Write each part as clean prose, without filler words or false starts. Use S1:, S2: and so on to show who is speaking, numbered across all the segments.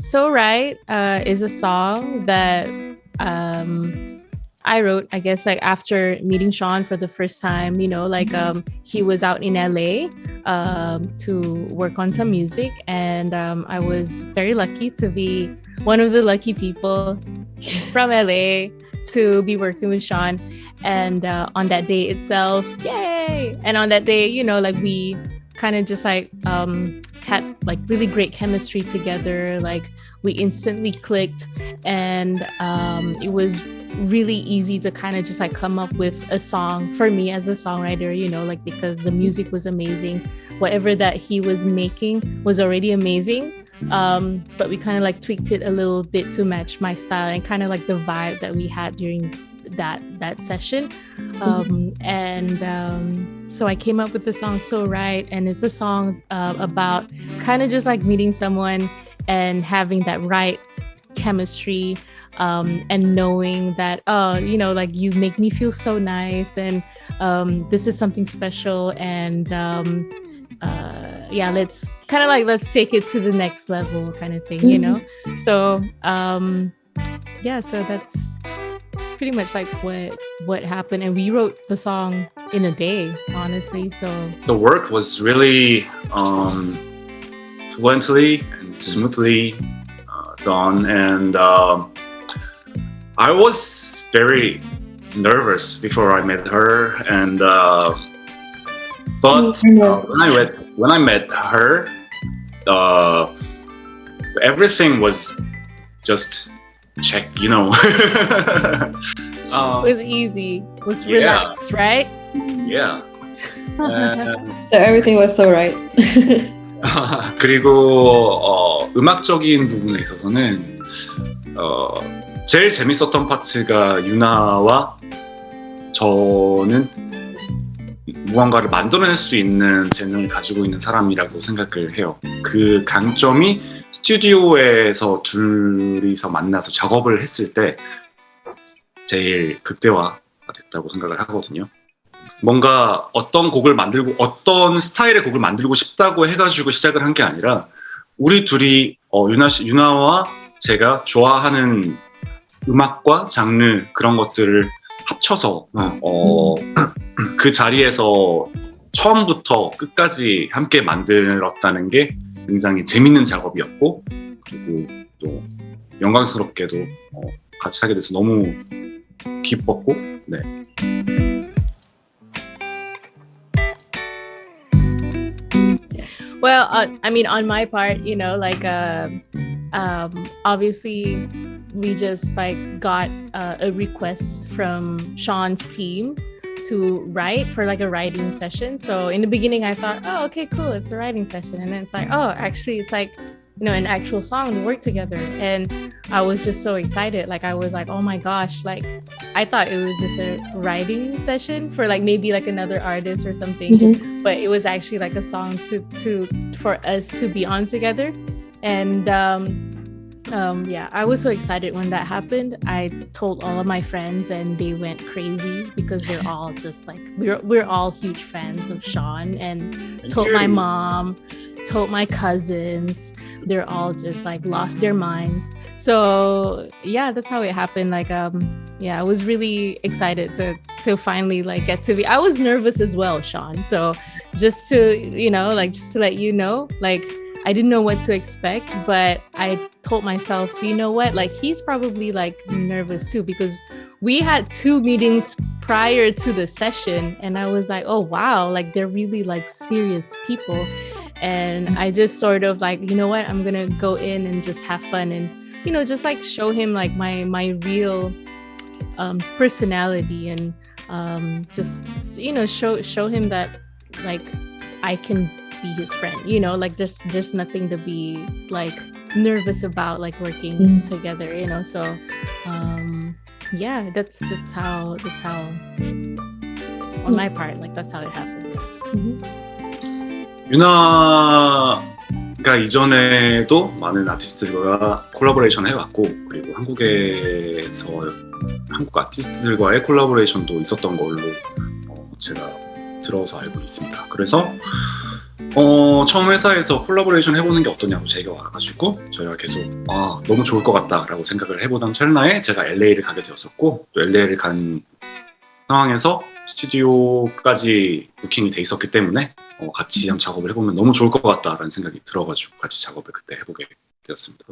S1: So Right is a song that I wrote, I guess, like after meeting Sean for the first time, he was out in LA to work on some music. And I was very lucky to be one of the lucky people from LA to be working with Sean. And on that day itself, yay! And on that day, we kind of just had like really great chemistry together. Like we instantly clicked, and it was really easy to kind of just like come up with a song for me as a songwriter, because the music was amazing. Whatever that he was making was already amazing. But we kind of like tweaked it a little bit to match my style and kind of like the vibe that we had during that session. So I came up with the song So Right, and it's a song about kind of just like meeting someone and having that right chemistry, and knowing that like you make me feel so nice, and this is something special, and let's take it to the next level kind of thing. So so that's pretty much like what happened, and we wrote the song in a day, honestly. So
S2: the work was really fluently and smoothly done, and I was very nervous before I met her, and but when I met her, everything was just check,
S1: it was easy, it was relaxed, right?
S2: Yeah.
S3: So everything was so right.
S2: 그리고 음악적인 부분에 있어서는 제일 재밌었던 파트가 유나와 저는 무언가를 만들어낼 수 있는 재능을 가지고 있는 사람이라고 생각을 해요. 그 강점이 스튜디오에서 둘이서 만나서 작업을 했을 때 제일 극대화가 됐다고 생각을 하거든요. 뭔가 어떤 곡을 만들고 어떤 스타일의 곡을 만들고 싶다고 해가지고 시작을 한 게 아니라 우리 둘이 유나와 제가 좋아하는 음악과 장르 그런 것들을 합쳐서 그 자리에서 처음부터 끝까지 함께 만들었다는 게 굉장히 재밌는 작업이었고, 그리고 또 영광스럽게도 같이 하게 돼서 너무 기뻤고, 네.
S1: Well, I mean, on my part, obviously we just like got a request from Sean's team to write for like a writing session. So in the beginning I thought, oh, okay, cool, it's a writing session. And then it's like, oh, actually it's like, an actual song to work together. And I was just so excited. Like I was like, oh my gosh, like I thought it was just a writing session for like maybe like another artist or something, but it was actually like a song for us to be on together. And I was so excited when that happened. I told all of my friends and they went crazy because they're all just like, we're all huge fans of Sean, and told my mom, told my cousins. They're all just like lost their minds. So yeah, that's how it happened. Like I was really excited to finally like get to be. I was nervous as well, Sean. So just to let you know, like I didn't know what to expect, but I told myself, you know what, like he's probably like nervous too, because we had 2 meetings prior to the session, and I was like, oh wow, like they're really like serious people. And I just sort of like, you know what, I'm gonna go in and just have fun and just like show him like my real personality, and just show him that like I can be his friend, like there's nothing to be like nervous about, like working together, so that's how on my part, like that's how it happened.
S2: 유나가 이전에도 많은 아티스트들과 콜라보레이션 해왔고, 그리고 한국에서 한국 아티스트들과의 콜라보레이션도 있었던 걸로 제가 들어서 알고 있습니다. 그래서 처음 회사에서 콜라보레이션 해보는 게 어떠냐고 제가 와가지고 저희가 계속 너무 좋을 것 같다라고 생각을 해보던 찰나에 제가 LA를 가게 되었었고 또 LA를 간 상황에서 스튜디오까지 부킹이 돼 있었기 때문에 같이 한번 작업을 해보면 너무 좋을 것 같다라는 생각이 들어가지고 같이 작업을 그때 해보게 되었습니다.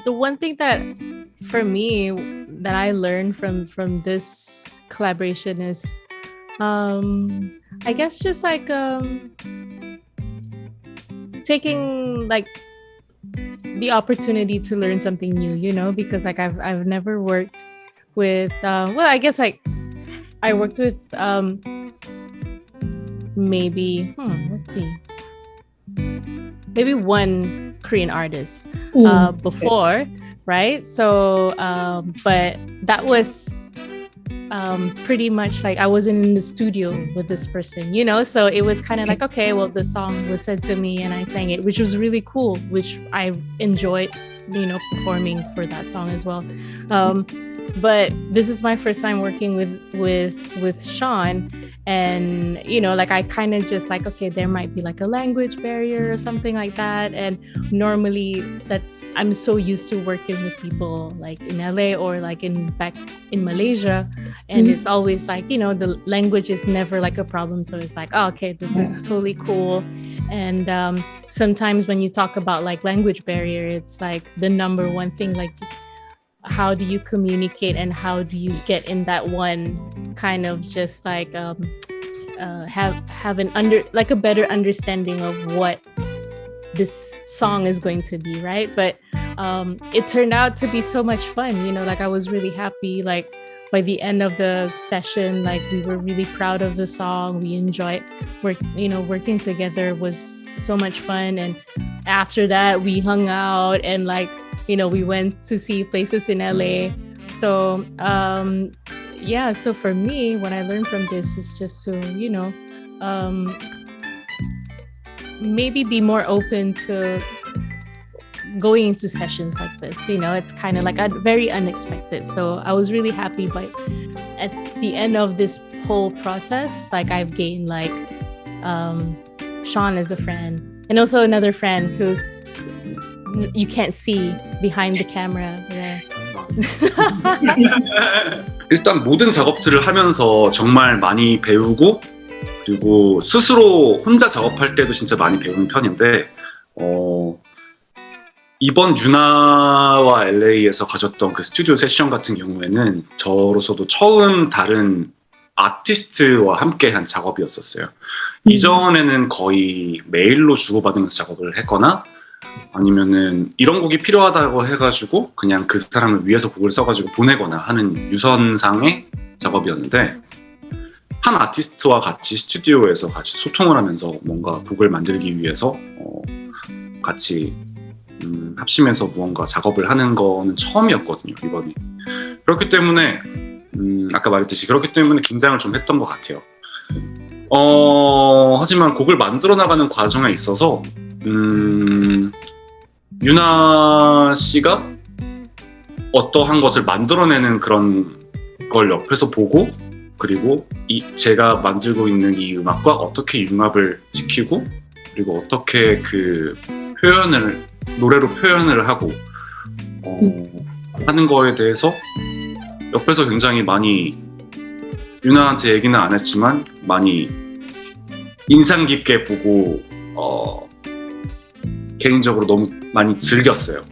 S1: The one thing that for me that I learned from this collaboration is I guess just like taking like the opportunity to learn something new, you know, because like I've never worked with well, I guess like I worked with maybe let's see, maybe one Korean artist before, right? So but that was pretty much like I wasn't in the studio with this person, you know, so it was kind of like, okay, well, the song was said to me and I sang it, which was really cool, which I enjoyed, you know, performing for that song as well. But this is my first time working with Sean, and you know, like I kind of just like, okay, there might be like a language barrier or something like that, and normally I'm so used to working with people like in LA or like back in Malaysia, and it's always like, you know, the language is never like a problem, so it's like, oh, okay, this is totally cool. And sometimes when you talk about like language barrier, it's like the number one thing, like how do you communicate and how do you get in that one kind of just like have a better understanding of what this song is going to be, right? But it turned out to be so much fun, you know, like I was really happy, like by the end of the session, like we were really proud of the song. We enjoyed working together was so much fun. And after that we hung out and like, you know, we went to see places in LA. So yeah, so for me, what I learned from this is just to, you know, maybe be more open to going into sessions like this. You know, it's kind of like very unexpected. So I was really happy, but at the end of this whole process, like I've gained like Sean as a friend, and also another friend who's you can't see behind the camera. Yeah.
S2: 일단 모든 작업들을 하면서 정말 많이 배우고, 그리고 스스로 혼자 작업할 때도 진짜 많이 배우는 편인데 이번 유나와 LA에서 가졌던 그 스튜디오 세션 같은 경우에는 저로서도 처음 다른 아티스트와 함께 한 작업이었었어요. 이전에는 거의 메일로 주고받으면서 작업을 했거나 아니면은 이런 곡이 필요하다고 해가지고 그냥 그 사람을 위해서 곡을 써가지고 보내거나 하는 유선상의 작업이었는데, 한 아티스트와 같이 스튜디오에서 같이 소통을 하면서 뭔가 곡을 만들기 위해서 같이 합심해서 무언가 작업을 하는 거는 처음이었거든요, 이번이. 그렇기 때문에 아까 말했듯이 그렇기 때문에 긴장을 좀 했던 것 같아요. 하지만 곡을 만들어 나가는 과정에 있어서 유나 씨가 어떠한 것을 만들어내는 그런 걸 옆에서 보고, 그리고 제가 만들고 있는 이 음악과 어떻게 융합을 시키고, 그리고 어떻게 그 노래로 표현을 하고 하는 거에 대해서 옆에서 굉장히 많이, 유나한테 얘기는 안 했지만 많이 인상 깊게 보고 개인적으로 너무 많이 즐겼어요.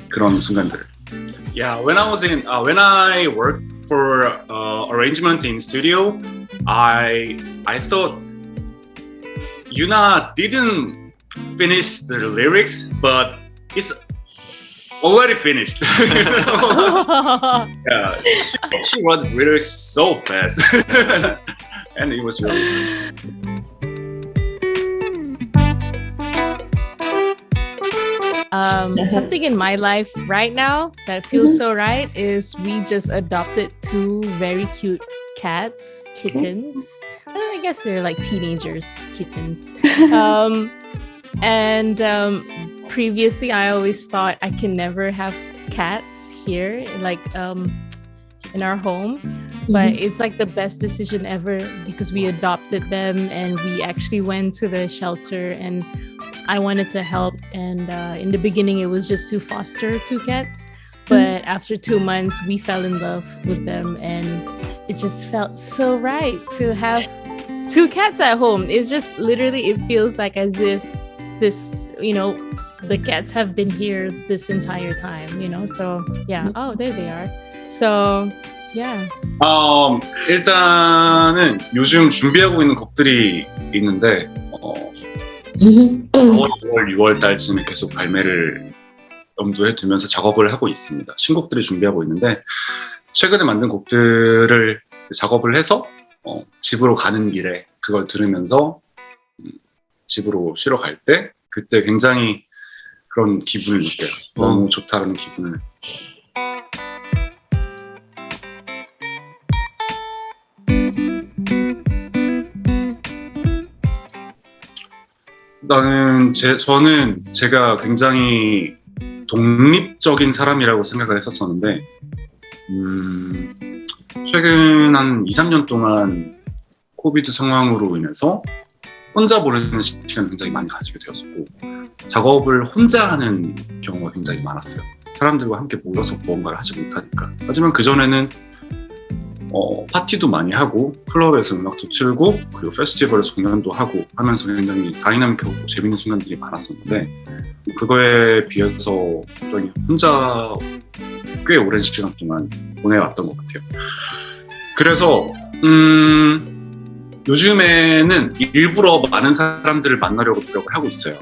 S2: 그런 순간들을. Yeah, when I worked for arrangement in studio, I thought Yuna didn't finish the lyrics, but it's already finished. Yeah, she wrote lyrics so fast, and it was really.
S1: Something in my life right now that feels so right is we just adopted 2 very cute kittens. I guess they're like teenagers kittens. And previously I always thought I can never have cats here, like in our home. but it's like the best decision ever because we adopted them and we actually went to the shelter and I wanted to help. And in the beginning, it was just to foster two cats. But after 2 months, we fell in love with them and it just felt so right to have two cats at home. It's just literally, it feels like as if this, the cats have been here this entire time, So yeah. Oh, there they are. So yeah.
S2: 일단은 요즘 준비하고 있는 곡들이 있는데 4월, 6월 달쯤에 계속 발매를 염두에 두면서 작업을 하고 있습니다. 신곡들이 준비하고 있는데 최근에 만든 곡들을 작업을 해서 집으로 가는 길에 그걸 들으면서 집으로 쉬러 갈 때 그때 굉장히 그런 기분을 느껴요. 너무 좋다라는 기분을. 저는 제가 굉장히 독립적인 사람이라고 생각을 했었었는데 최근 한 2, 3년 동안 코비드 상황으로 인해서 혼자 보내는 시간을 굉장히 많이 가지게 되었고 작업을 혼자 하는 경우가 굉장히 많았어요. 사람들과 함께 모여서 무언가를 하지 못하니까. 하지만 그전에는 파티도 많이 하고 클럽에서 음악도 틀고 그리고 페스티벌에서 공연도 하고 하면서 굉장히 다이나믹하고 재밌는 순간들이 많았었는데 그거에 비해서 굉장히 혼자 꽤 오랜 시간 동안 보내왔던 것 같아요. 그래서 요즘에는 일부러 많은 사람들을 만나려고 노력을 하고 있어요.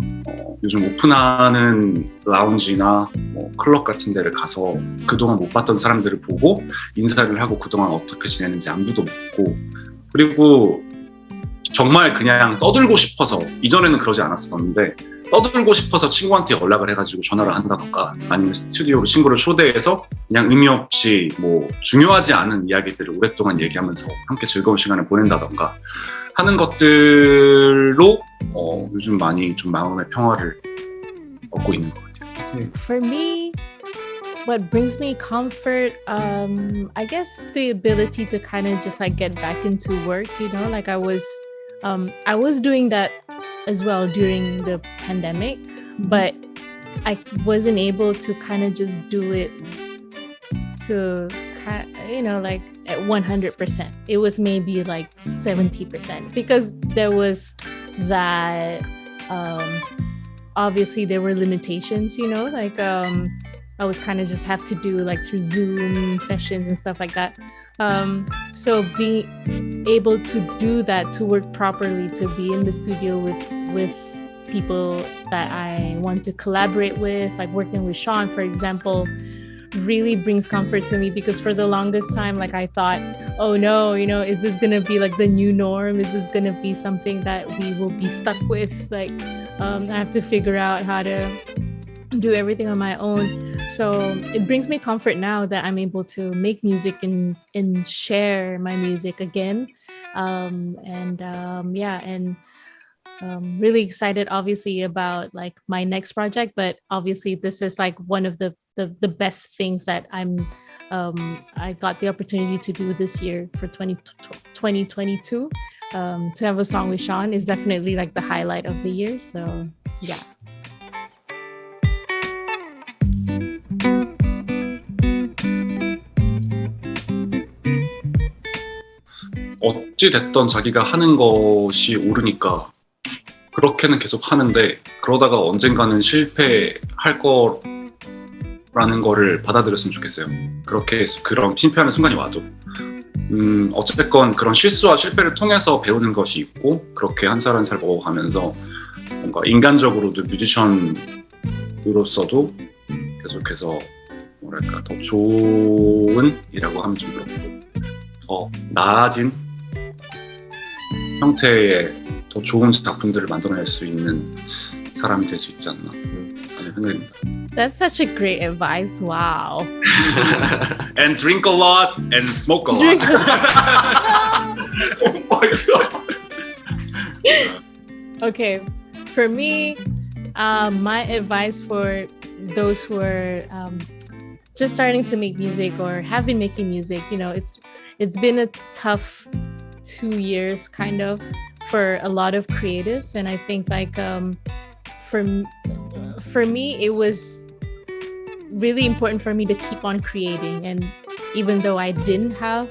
S2: 요즘 오픈하는 라운지나 클럽 같은 데를 가서 그동안 못 봤던 사람들을 보고 인사를 하고 그동안 어떻게 지내는지 안부도 묻고 그리고 정말 그냥 떠들고 싶어서 이전에는 그러지 않았었는데 떠들고 싶어서 친구한테 연락을 해가지고 전화를 한다던가 아니면 스튜디오로 친구를 초대해서 그냥 의미 없이 중요하지 않은 이야기들을 오랫동안 얘기하면서 함께 즐거운 시간을 보낸다던가 하는 것들로 요즘 많이 좀 마음의 평화를 얻고 있는 것 같아요.
S1: For me, what brings me comfort, I guess the ability to kind of just like get back into work, like I was doing that as well during the pandemic, but I wasn't able to kind of just do it to like at 100%. It was maybe like 70% because there was that obviously there were limitations, like I was kind of just have to do like through Zoom sessions and stuff like that. So being able to do that, to work properly, to be in the studio with people that I want to collaborate with, like working with Sean, for example, really brings comfort to me because for the longest time, like I thought, oh no, is this gonna be like the new norm? Is this gonna be something that we will be stuck with? Like, I have to figure out how to do everything on my own. So it brings me comfort now that I'm able to make music and share my music again. Really excited obviously about like my next project, but obviously this is like one of the best things that I got the opportunity to do this year for 2022. To have a song with Sean is definitely like the highlight of the year. So yeah.
S2: 어찌 됐던 자기가 하는 것이 옳으니까 그렇게는 계속 하는데 그러다가 언젠가는 실패할 거라는 거를 받아들였으면 좋겠어요. 그렇게 그런 실패하는 순간이 와도 어쨌건 그런 실수와 실패를 통해서 배우는 것이 있고 그렇게 한 살 한 살 먹어가면서 뭔가 인간적으로도 뮤지션으로서도 계속해서 뭐랄까 더 좋은 이라고 하면 좀 그렇고 더 나아진 형태의 더 좋은 작품들을 만들어낼 수 있는 사람이 될 수 있지 않나 하는 생각입니다.
S1: That's such a great advice. Wow.
S2: And drink a lot and smoke a lot. Oh my god.
S1: Okay, for me, my advice for those who are just starting to make music or have been making music, it's been a tough 2 years kind of for a lot of creatives, and I think like for me it was really important for me to keep on creating. And even though I didn't have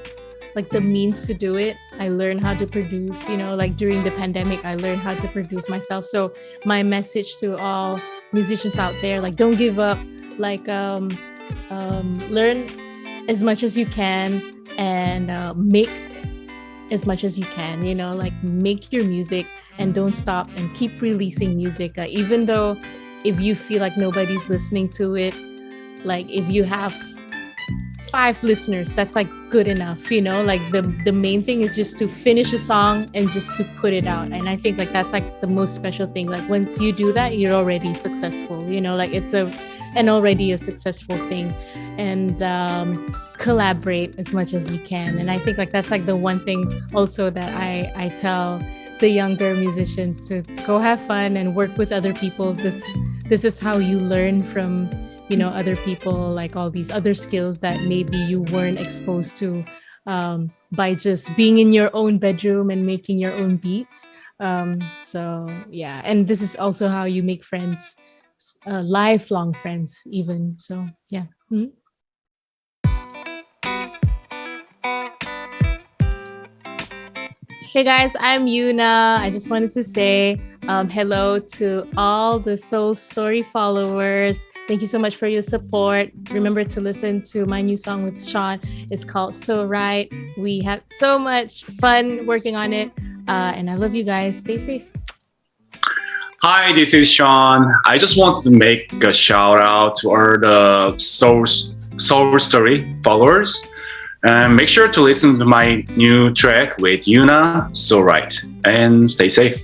S1: like the means to do it, I learned how to produce, like during the pandemic, I learned how to produce myself. So my message to all musicians out there, like, don't give up, like learn as much as you can, and make as much as you can, like make your music and don't stop and keep releasing music. Even though if you feel like nobody's listening to it, like if you have 5 listeners, that's like good enough, like the main thing is just to finish a song and just to put it out. And I think like that's like the most special thing. Like once you do that, you're already successful, like it's already a successful thing. And collaborate as much as you can. And I think like that's like the one thing also that I tell the younger musicians, to go have fun and work with other people. This is how you learn from other people, like all these other skills that maybe you weren't exposed to by just being in your own bedroom and making your own beats. So yeah, and this is also how you make friends, lifelong friends even. So yeah. Mm-hmm. Hey guys, I'm YUNA. I just wanted to say hello to all the Seoul Story followers. Thank you so much for your support. Remember to listen to my new song with Shaun. It's called So Right. We had so much fun working on it. And I love you guys. Stay safe.
S2: Hi, this is Shaun. I just wanted to make a shout out to all the Seoul Story followers. And make sure to listen to my new track with YUNA, So Right. And stay safe.